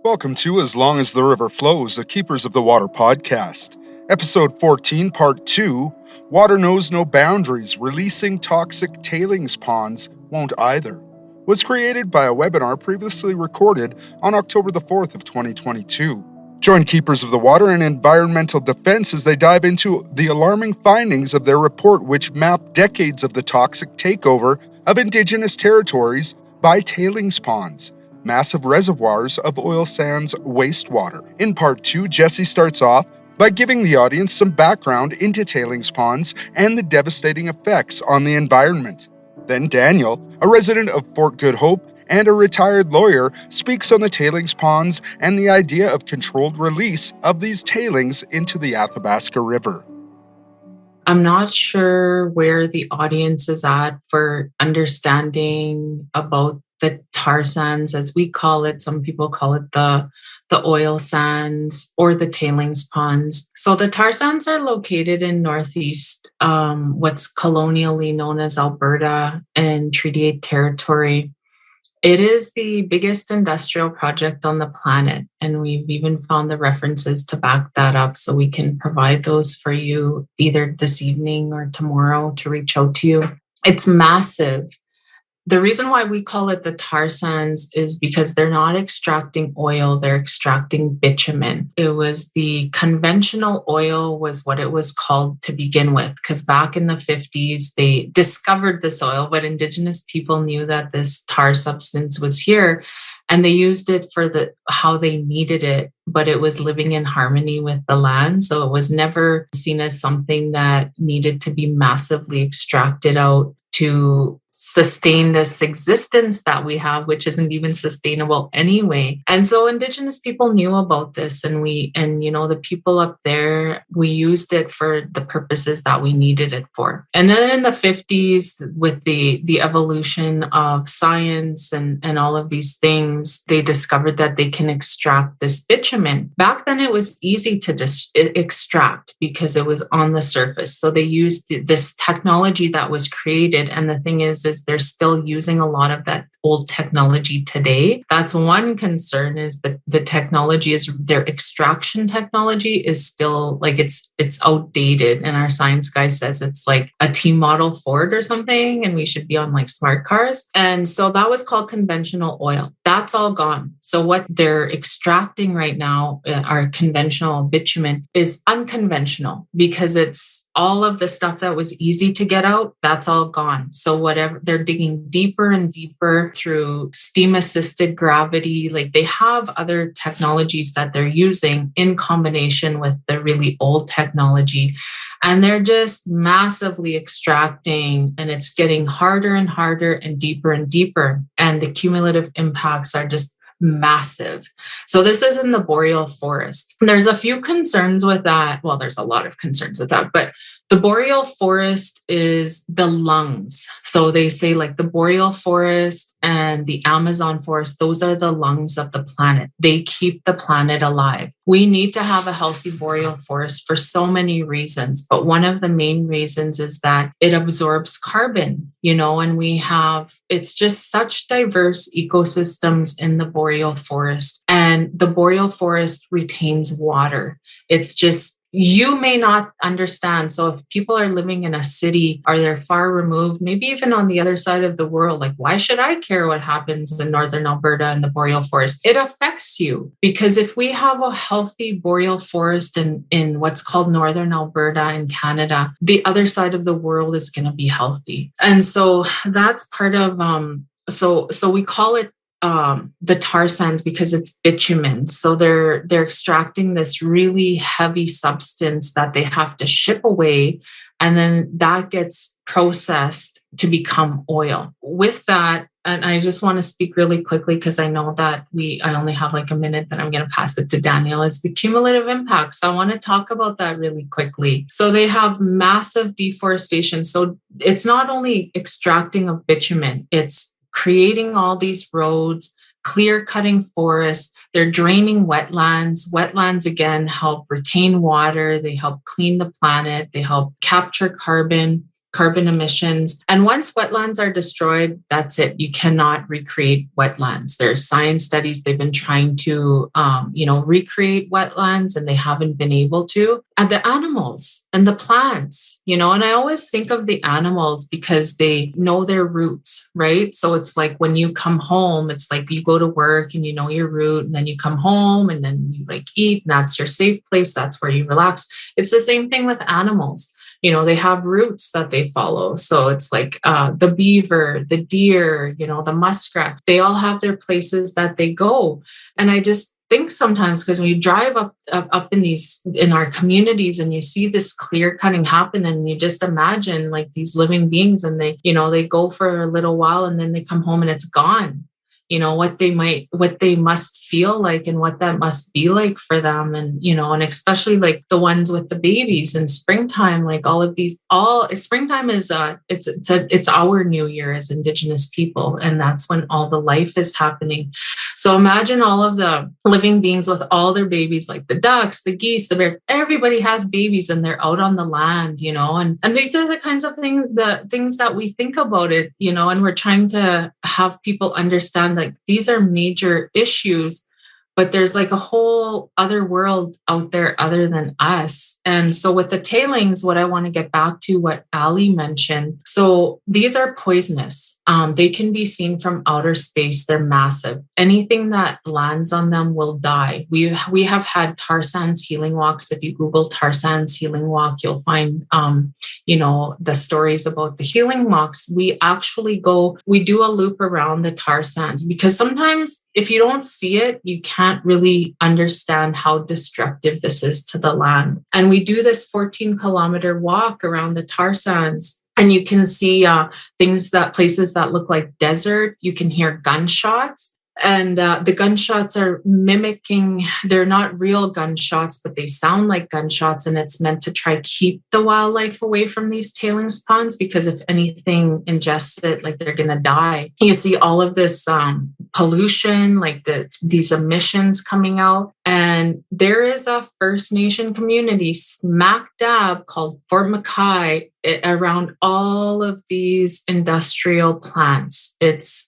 Welcome to As Long as the River Flows, a Keepers of the Water podcast. Episode 14, Part 2, Water Knows No Boundaries, Releasing Toxic Tailings Ponds Won't Either, was created by a webinar previously recorded on October the 4th of 2022. Join Keepers of the Water and Environmental Defense as they dive into the alarming findings of their report, which mapped decades of the toxic takeover of Indigenous territories by tailings ponds, massive reservoirs of oil sands wastewater. In Part 2, Jesse starts off by giving the audience some background into tailings ponds and the devastating effects on the environment. Then Daniel, a resident of Fort Good Hope and a retired lawyer, speaks on the tailings ponds and the idea of controlled release of these tailings into the Athabasca River. I'm not sure where the audience is at for understanding about the tar sands, as we call it. Some people call it the oil sands or the tailings ponds. So the tar sands are located in northeast, what's colonially known as Alberta and Treaty 8 territory. It is the biggest industrial project on the planet, and we've even found the references to back that up, so we can provide those for you either this evening or tomorrow to reach out to you. It's massive. The reason why we call it the tar sands is because they're not extracting oil, they're extracting bitumen. It was the conventional oil was what it was called to begin with, because back in the 50s, they discovered this oil, but Indigenous people knew that this tar substance was here, and they used it for how they needed it, but it was living in harmony with the land. So it was never seen as something that needed to be massively extracted out to sustain this existence that we have, which isn't even sustainable anyway. And so Indigenous people knew about this, and the people up there, we used it for the purposes that we needed it for. And then in the 50s, with the evolution of science and all of these things, they discovered that they can extract this bitumen. Back then, it was easy to extract because it was on the surface. So they used this technology that was created. And the thing is they're still using a lot of that old technology today. That's one concern, is that the technology is, their extraction technology is still like it's outdated. And our science guy says it's like a T model Ford or something, and we should be on like smart cars. And so that was called conventional oil. That's all gone. So what they're extracting right now, our conventional bitumen, is unconventional, because it's all of the stuff that was easy to get out, that's all gone. So whatever, they're digging deeper and deeper through steam assisted gravity. Like, they have other technologies that they're using in combination with the really old technology. And they're just massively extracting, and it's getting harder and harder and deeper. And the cumulative impacts are just massive. So this is in the boreal forest. There's a few concerns with that. Well, there's a lot of concerns with that, but the boreal forest is the lungs. So they say like the boreal forest and the Amazon forest, those are the lungs of the planet. They keep the planet alive. We need to have a healthy boreal forest for so many reasons, but one of the main reasons is that it absorbs carbon, and it's just such diverse ecosystems in the boreal forest, and the boreal forest retains water. It's just, you may not understand. So if people are living in a city or they're far removed, maybe even on the other side of the world, like, why should I care what happens in northern Alberta and the boreal forest? It affects you, because if we have a healthy boreal forest in what's called northern Alberta in Canada, the other side of the world is going to be healthy. And so that's part of, so we call it the tar sands because it's bitumen. So they're extracting this really heavy substance that they have to ship away, and then that gets processed to become oil. With that, and I just want to speak really quickly because I know that I only have like a minute, then I'm going to pass it to Daniel, is the cumulative impacts. I want to talk about that really quickly. So they have massive deforestation. So it's not only extracting of bitumen, it's creating all these roads, clear cutting forests. They're draining wetlands. Wetlands, again, help retain water. They help clean the planet. They help capture carbon. carbon emissions. And once wetlands are destroyed, that's it. You cannot recreate wetlands. There's science studies. They've been trying to, recreate wetlands, and they haven't been able to. And the animals and the plants, and I always think of the animals because they know their roots, right? So it's like when you come home, it's like you go to work and you know your route, and then you come home and then you like eat, and that's your safe place. That's where you relax. It's the same thing with animals. They have routes that they follow. So it's like the beaver, the deer, the muskrat, they all have their places that they go. And I just think sometimes, because when you drive up in our communities and you see this clear cutting happen, and you just imagine like these living beings, and they go for a little while and then they come home and it's gone. What they must feel like and what that must be like for them. And, and especially like the ones with the babies in springtime, like springtime is, it's our new year as Indigenous people. And that's when all the life is happening. So imagine all of the living beings with all their babies, like the ducks, the geese, the bears, everybody has babies and they're out on the land, and these are the kinds of things that we think about it, and we're trying to have people understand like these are major issues, but there's like a whole other world out there other than us. And so with the tailings, what I want to get back to what Ali mentioned. So these are poisonous. They can be seen from outer space. They're massive. Anything that lands on them will die. We have had tar sands healing walks. If you Google tar sands healing walk, you'll find, the stories about the healing walks. We do a loop around the tar sands, because sometimes if you don't see it, you can't really understand how destructive this is to the land. And we do this 14-kilometer walk around the tar sands. And you can see places that look like desert. You can hear gunshots. And the gunshots are mimicking, they're not real gunshots, but they sound like gunshots. And it's meant to try keep the wildlife away from these tailings ponds, because if anything ingests it, like they're going to die. You see all of this pollution, like these emissions coming out. And there is a First Nation community smack dab called Fort McKay around all of these industrial plants. It's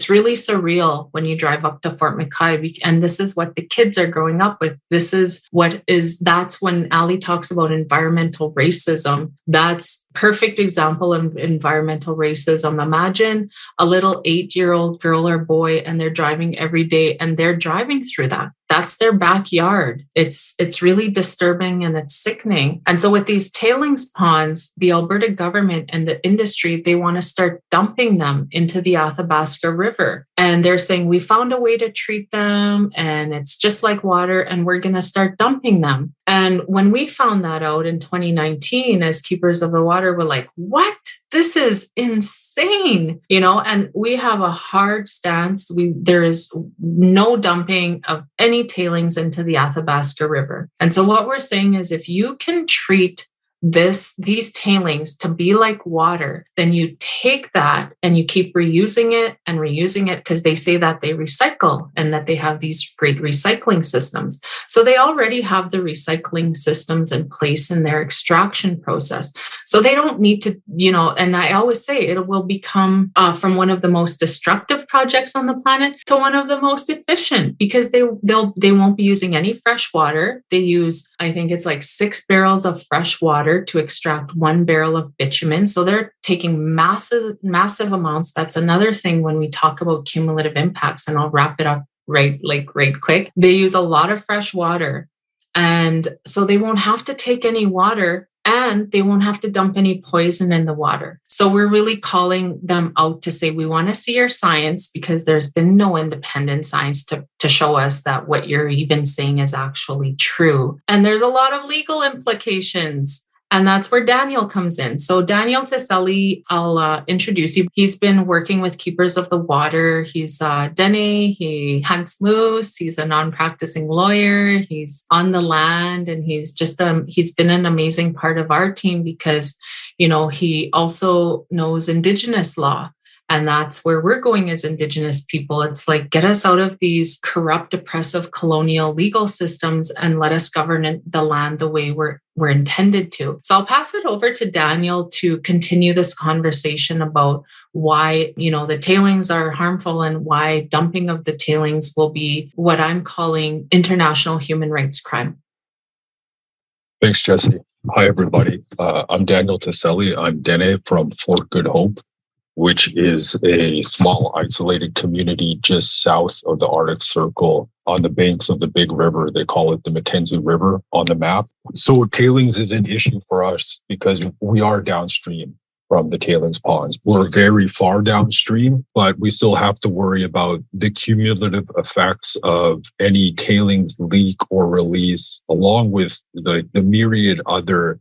really surreal when you drive up to Fort McKay, and this is what the kids are growing up with. That's when Ali talks about environmental racism. That's perfect example of environmental racism. Imagine a little 8-year-old girl or boy, and they're driving every day, and they're driving through that. That's their backyard. It's really disturbing and it's sickening. And so with these tailings ponds, the Alberta government and the industry, they want to start dumping them into the Athabasca River. And they're saying, we found a way to treat them and it's just like water, and we're going to start dumping them. And when we found that out in 2019, as Keepers of the Water, we're like, what? This is insane, and we have a hard stance. There is no dumping of any tailings into the Athabasca River. And so what we're saying is, if you can treat these tailings to be like water, then you take that and you keep reusing it, because they say that they recycle and that they have these great recycling systems. So they already have the recycling systems in place in their extraction process. So they don't need to, and I always say it will become from one of the most destructive projects on the planet to one of the most efficient, because they won't be using any fresh water. They use, I think it's like 6 barrels of fresh water to extract 1 barrel of bitumen. So they're taking massive amounts. That's another thing when we talk about cumulative impacts, and I'll wrap it up right quick. They use a lot of fresh water, and so they won't have to take any water, and they won't have to dump any poison in the water. So we're really calling them out to say, we want to see your science, because there's been no independent science to show us that what you're even saying is actually true. And there's a lot of legal implications. And that's where Daniel comes in. So Daniel Theseli, I'll introduce you. He's been working with Keepers of the Water. He's Dene, he hunts moose. He's a non-practicing lawyer. He's on the land, and he's been an amazing part of our team, because, he also knows Indigenous law. And that's where we're going as Indigenous people. It's like, get us out of these corrupt, oppressive colonial legal systems and let us govern the land the way we're intended to. So I'll pass it over to Daniel to continue this conversation about why, the tailings are harmful and why dumping of the tailings will be what I'm calling international human rights crime. Thanks, Jesse. Hi, everybody. I'm Daniel Taselli. I'm Dene from Fort Good Hope, which is a small isolated community just south of the Arctic Circle on the banks of the big river. They call it the Mackenzie River on the map. So tailings is an issue for us because we are downstream from the tailings ponds. We're very far downstream, but we still have to worry about the cumulative effects of any tailings leak or release, along with the myriad other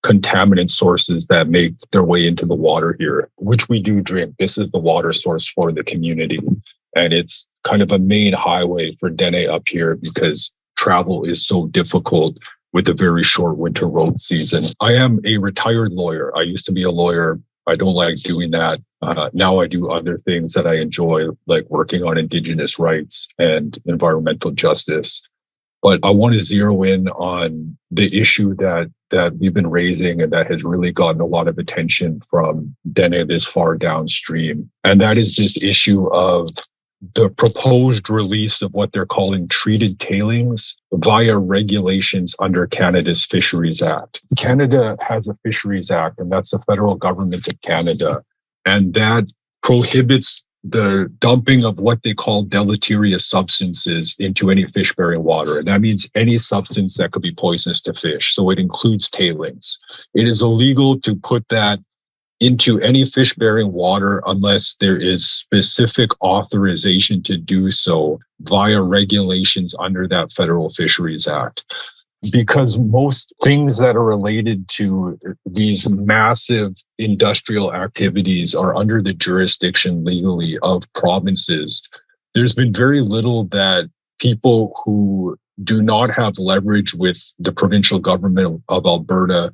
contaminant sources that make their way into the water here, which we do drink. This is the water source for the community. And it's kind of a main highway for Dene up here because travel is so difficult with a very short winter road season. I am a retired lawyer. I used to be a lawyer. I don't like doing that. Now I do other things that I enjoy, like working on Indigenous rights and environmental justice. But I want to zero in on the issue that we've been raising and that has really gotten a lot of attention from Dene this far downstream. And that is this issue of the proposed release of what they're calling treated tailings via regulations under Canada's Fisheries Act. Canada has a Fisheries Act, and that's the federal government of Canada. And that prohibits the dumping of what they call deleterious substances into any fish-bearing water. And that means any substance that could be poisonous to fish. So it includes tailings. It is illegal to put that into any fish-bearing water unless there is specific authorization to do so via regulations under that Federal Fisheries Act. Because most things that are related to these massive industrial activities are under the jurisdiction legally of provinces, there's been very little that people who do not have leverage with the provincial government of Alberta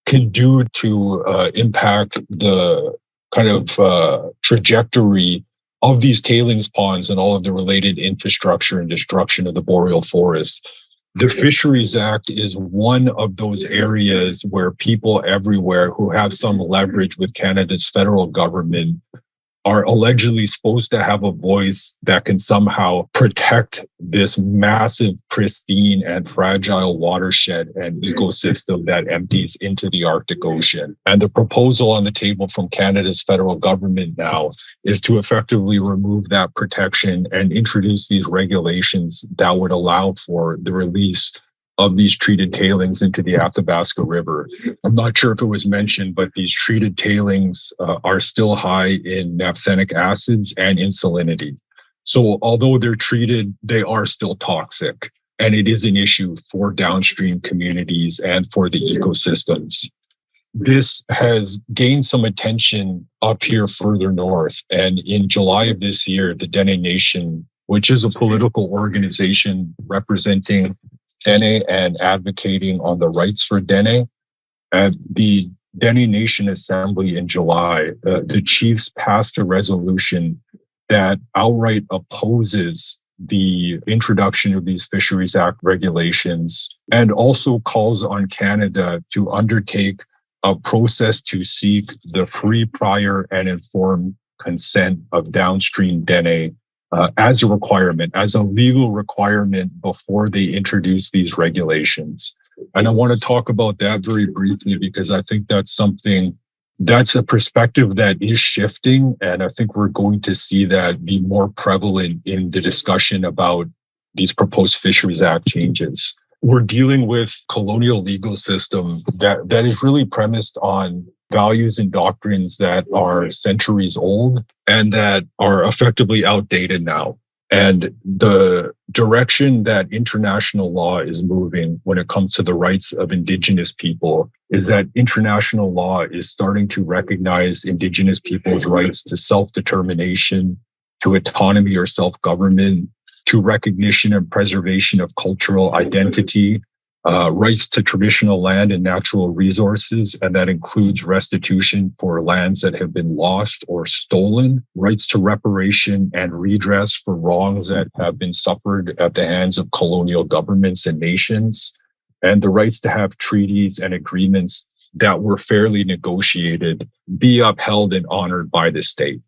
can do to impact the kind of trajectory of these tailings ponds and all of the related infrastructure and destruction of the boreal forest. The Fisheries Act is one of those areas where people everywhere who have some leverage with Canada's federal government are allegedly supposed to have a voice that can somehow protect this massive, pristine, and fragile watershed and ecosystem that empties into the Arctic Ocean. And the proposal on the table from Canada's federal government now is to effectively remove that protection and introduce these regulations that would allow for the release of these treated tailings into the Athabasca River. I'm not sure if it was mentioned, but these treated tailings are still high in naphthenic acids and in salinity. So although they're treated, they are still toxic. And it is an issue for downstream communities and for the ecosystems. This has gained some attention up here further north. And in July of this year, the Dene Nation, which is a political organization representing Dene and advocating on the rights for Dene. At the Dene Nation Assembly in July, the chiefs passed a resolution that outright opposes the introduction of these Fisheries Act regulations and also calls on Canada to undertake a process to seek the free, prior, and informed consent of downstream Dene as a requirement, as a legal requirement before they introduce these regulations. And I want to talk about that very briefly because I think that's a perspective that is shifting. And I think we're going to see that be more prevalent in the discussion about these proposed Fisheries Act changes. We're dealing with colonial legal system that is really premised on values and doctrines that are centuries old and that are effectively outdated now. And the direction that international law is moving when it comes to the rights of Indigenous people is that international law is starting to recognize Indigenous people's rights to self-determination, to autonomy or self-government, to recognition and preservation of cultural identity, rights to traditional land and natural resources, and that includes restitution for lands that have been lost or stolen, rights to reparation and redress for wrongs that have been suffered at the hands of colonial governments and nations, and the rights to have treaties and agreements that were fairly negotiated be upheld and honored by the state.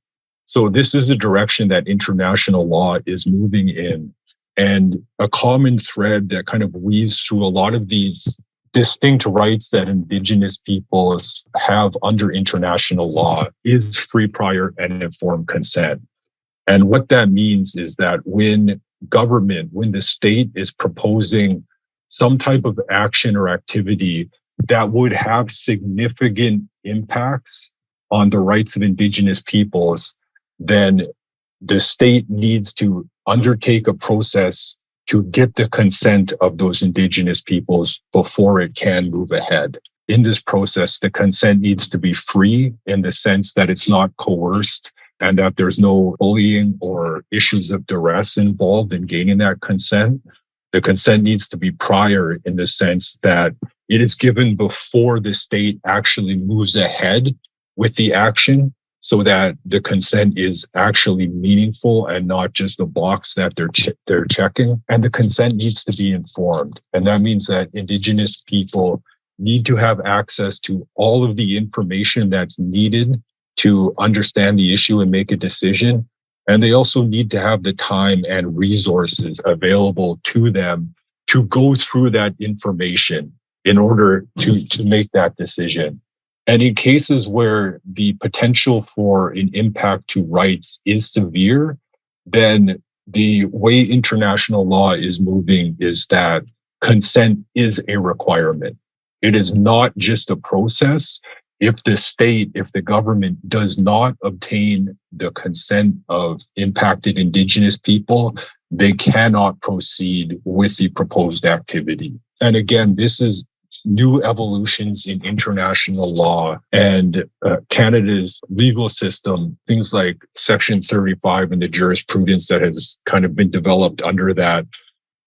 So this is the direction that international law is moving in. And a common thread that kind of weaves through a lot of these distinct rights that Indigenous peoples have under international law is free, prior, and informed consent. And what that means is that when the state is proposing some type of action or activity that would have significant impacts on the rights of Indigenous peoples, then the state needs to undertake a process to get the consent of those Indigenous peoples before it can move ahead. In this process, the consent needs to be free in the sense that it's not coerced and that there's no bullying or issues of duress involved in gaining that consent. The consent needs to be prior in the sense that it is given before the state actually moves ahead with the action, so that the consent is actually meaningful and not just a box that they're checking. And the consent needs to be informed. And that means that Indigenous people need to have access to all of the information that's needed to understand the issue and make a decision. And they also need to have the time and resources available to them to go through that information in order to make that decision. And in cases where the potential for an impact to rights is severe, then the way international law is moving is that consent is a requirement. It is not just a process. If the government does not obtain the consent of impacted Indigenous people, they cannot proceed with the proposed activity. And again, this is new evolutions in international law and Canada's legal system, things like Section 35 and the jurisprudence that has kind of been developed under that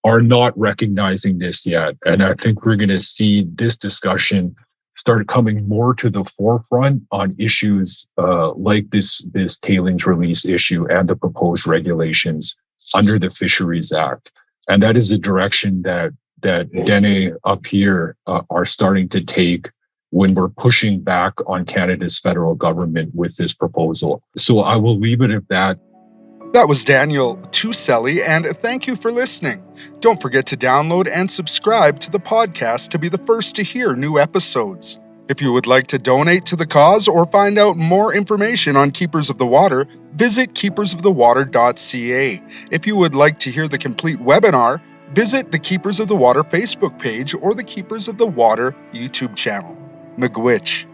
are not recognizing this yet. And I think we're going to see this discussion start coming more to the forefront on issues like this tailings release issue and the proposed regulations under the Fisheries Act. And that is a direction that Dene up here are starting to take when we're pushing back on Canada's federal government with this proposal. So I will leave it at that. That was Daniel Tuselli, and thank you for listening. Don't forget to download and subscribe to the podcast to be the first to hear new episodes. If you would like to donate to the cause or find out more information on Keepers of the Water, visit keepersofthewater.ca. If you would like to hear the complete webinar, visit the Keepers of the Water Facebook page or the Keepers of the Water YouTube channel. Miigwech.